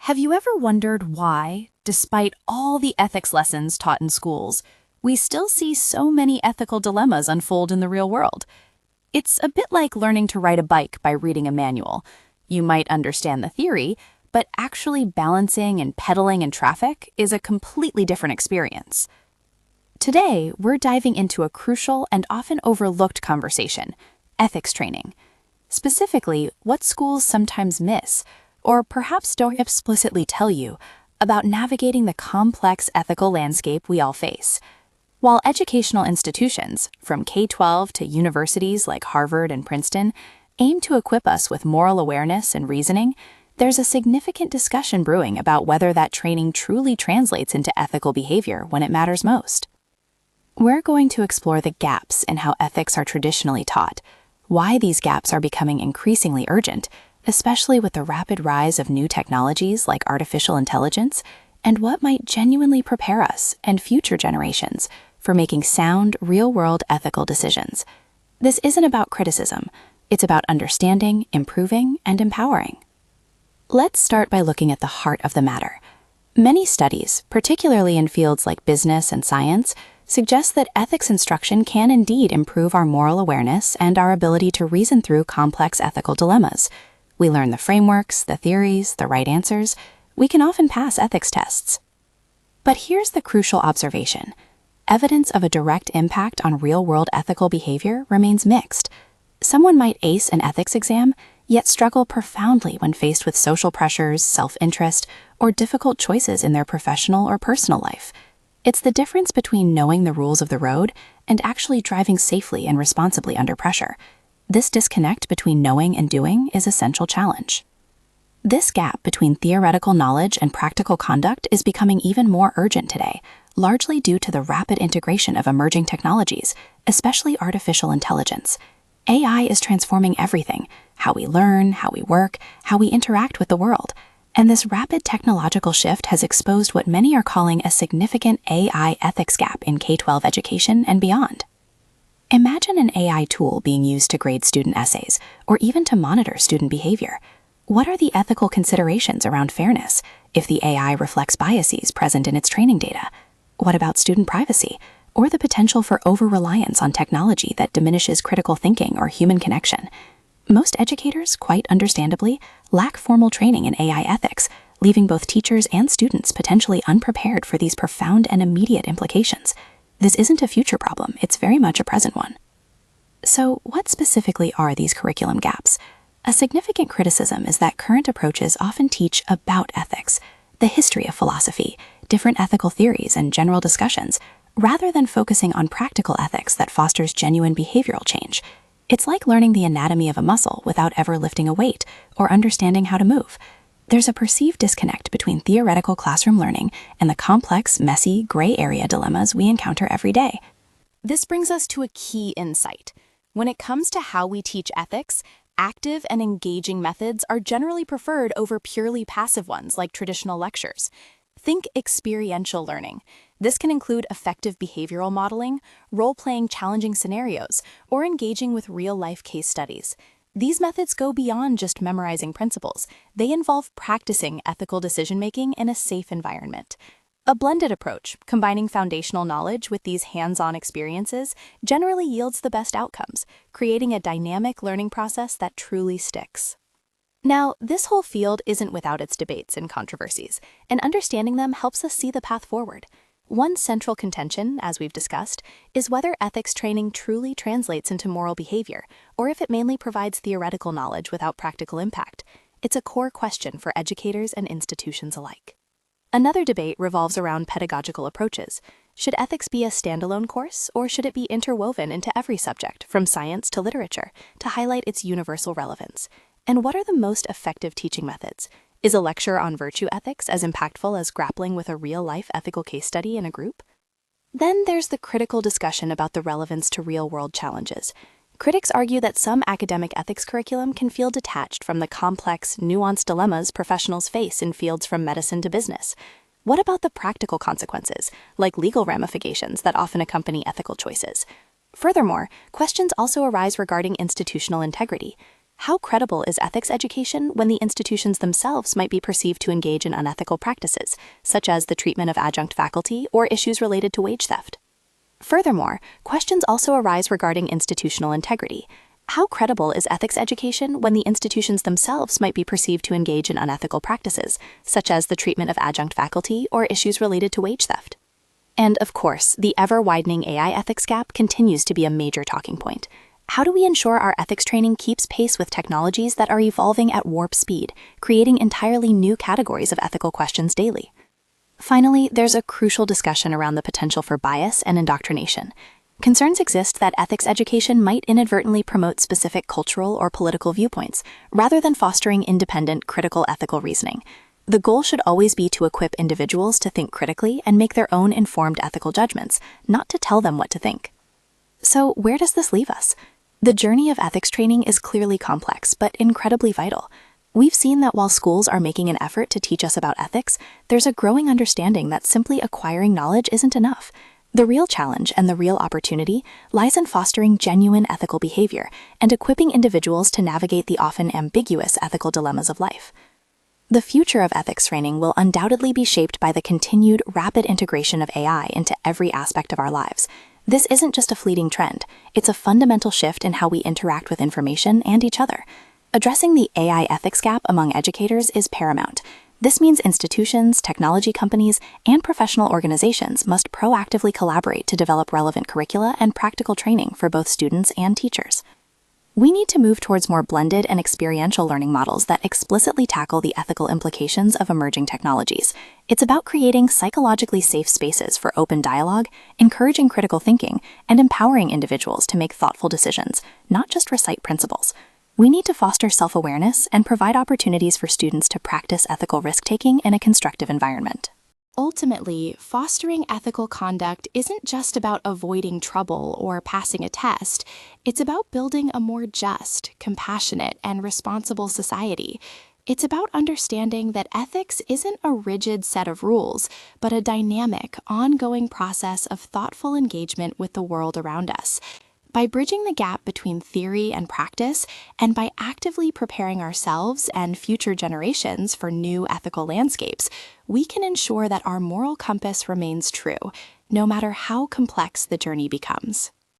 Have you ever wondered why, despite all the ethics lessons taught in schools, we still see so many ethical dilemmas unfold in the real world? It's a bit like learning to ride a bike by reading a manual. You might understand the theory, but actually balancing and pedaling in traffic is a completely different experience. Today, we're diving into a crucial and often overlooked conversation: ethics training. Specifically, what schools sometimes miss, or perhaps don't explicitly tell you, about navigating the complex ethical landscape we all face. While educational institutions, from K-12 to universities like Harvard and Princeton, aim to equip us with moral awareness and reasoning, there's a significant discussion brewing about whether that training truly translates into ethical behavior when it matters most. We're going to explore the gaps in how ethics are traditionally taught, why these gaps are becoming increasingly urgent, especially with the rapid rise of new technologies like artificial intelligence, and what might genuinely prepare us and future generations for making sound, real-world ethical decisions. This isn't about criticism. It's about understanding, improving, and empowering. Let's start by looking at the heart of the matter. Many studies, particularly in fields like business and science, suggest that ethics instruction can indeed improve our moral awareness and our ability to reason through complex ethical dilemmas. We learn the frameworks, the theories, the right answers. We can often pass ethics tests. But here's the crucial observation. Evidence of a direct impact on real-world ethical behavior remains mixed. Someone might ace an ethics exam, yet struggle profoundly when faced with social pressures, self-interest, or difficult choices in their professional or personal life. It's the difference between knowing the rules of the road and actually driving safely and responsibly under pressure. This disconnect between knowing and doing is a central challenge. This gap between theoretical knowledge and practical conduct is becoming even more urgent today, largely due to the rapid integration of emerging technologies, especially artificial intelligence. AI is transforming everything: how we learn, how we work, how we interact with the world. And this rapid technological shift has exposed what many are calling a significant AI ethics gap in K-12 education and beyond. Imagine an AI tool being used to grade student essays, or even to monitor student behavior. What are the ethical considerations around fairness if the AI reflects biases present in its training data? What about student privacy, or the potential for over-reliance on technology that diminishes critical thinking or human connection? Most educators, quite understandably, lack formal training in AI ethics, leaving both teachers and students potentially unprepared for these profound and immediate implications. This isn't a future problem, it's very much a present one. So, what specifically are these curriculum gaps? A significant criticism is that current approaches often teach about ethics, the history of philosophy, different ethical theories, and general discussions, rather than focusing on practical ethics that fosters genuine behavioral change. It's like learning the anatomy of a muscle without ever lifting a weight or understanding how to move. There's a perceived disconnect between theoretical classroom learning and the complex, messy, gray area dilemmas we encounter every day. This brings us to a key insight. When it comes to how we teach ethics, active and engaging methods are generally preferred over purely passive ones like traditional lectures. Think experiential learning. This can include effective behavioral modeling, role-playing challenging scenarios, or engaging with real-life case studies. These methods go beyond just memorizing principles. They involve practicing ethical decision-making in a safe environment. A blended approach, combining foundational knowledge with these hands-on experiences, generally yields the best outcomes, creating a dynamic learning process that truly sticks. Now, this whole field isn't without its debates and controversies, and understanding them helps us see the path forward. One central contention, as we've discussed, is whether ethics training truly translates into moral behavior, or if it mainly provides theoretical knowledge without practical impact. It's a core question for educators and institutions alike. Another debate revolves around pedagogical approaches. Should ethics be a standalone course, or should it be interwoven into every subject, from science to literature, to highlight its universal relevance? And what are the most effective teaching methods? Is a lecture on virtue ethics as impactful as grappling with a real-life ethical case study in a group? Then there's the critical discussion about the relevance to real-world challenges. Critics argue that some academic ethics curriculum can feel detached from the complex, nuanced dilemmas professionals face in fields from medicine to business. What about the practical consequences, like legal ramifications that often accompany ethical choices? Furthermore, questions also arise regarding institutional integrity. How credible is ethics education when the institutions themselves might be perceived to engage in unethical practices, such as the treatment of adjunct faculty or issues related to wage theft? Furthermore, questions also arise regarding institutional integrity. How credible is ethics education when the institutions themselves might be perceived to engage in unethical practices, such as the treatment of adjunct faculty or issues related to wage theft? And of course, the ever-widening AI ethics gap continues to be a major talking point. How do we ensure our ethics training keeps pace with technologies that are evolving at warp speed, creating entirely new categories of ethical questions daily? Finally, there's a crucial discussion around the potential for bias and indoctrination. Concerns exist that ethics education might inadvertently promote specific cultural or political viewpoints, rather than fostering independent, critical ethical reasoning. The goal should always be to equip individuals to think critically and make their own informed ethical judgments, not to tell them what to think. So, where does this leave us? The journey of ethics training is clearly complex, but incredibly vital. We've seen that while schools are making an effort to teach us about ethics, there's a growing understanding that simply acquiring knowledge isn't enough. The real challenge and the real opportunity lies in fostering genuine ethical behavior and equipping individuals to navigate the often ambiguous ethical dilemmas of life. The future of ethics training will undoubtedly be shaped by the continued rapid integration of AI into every aspect of our lives. This isn't just a fleeting trend, it's a fundamental shift in how we interact with information and each other. Addressing the AI ethics gap among educators is paramount. This means institutions, technology companies, and professional organizations must proactively collaborate to develop relevant curricula and practical training for both students and teachers. We need to move towards more blended and experiential learning models that explicitly tackle the ethical implications of emerging technologies. It's about creating psychologically safe spaces for open dialogue, encouraging critical thinking, and empowering individuals to make thoughtful decisions, not just recite principles. We need to foster self-awareness and provide opportunities for students to practice ethical risk-taking in a constructive environment. Ultimately, fostering ethical conduct isn't just about avoiding trouble or passing a test. It's about building a more just, compassionate, and responsible society. It's about understanding that ethics isn't a rigid set of rules, but a dynamic, ongoing process of thoughtful engagement with the world around us. By bridging the gap between theory and practice, and by actively preparing ourselves and future generations for new ethical landscapes, we can ensure that our moral compass remains true, no matter how complex the journey becomes.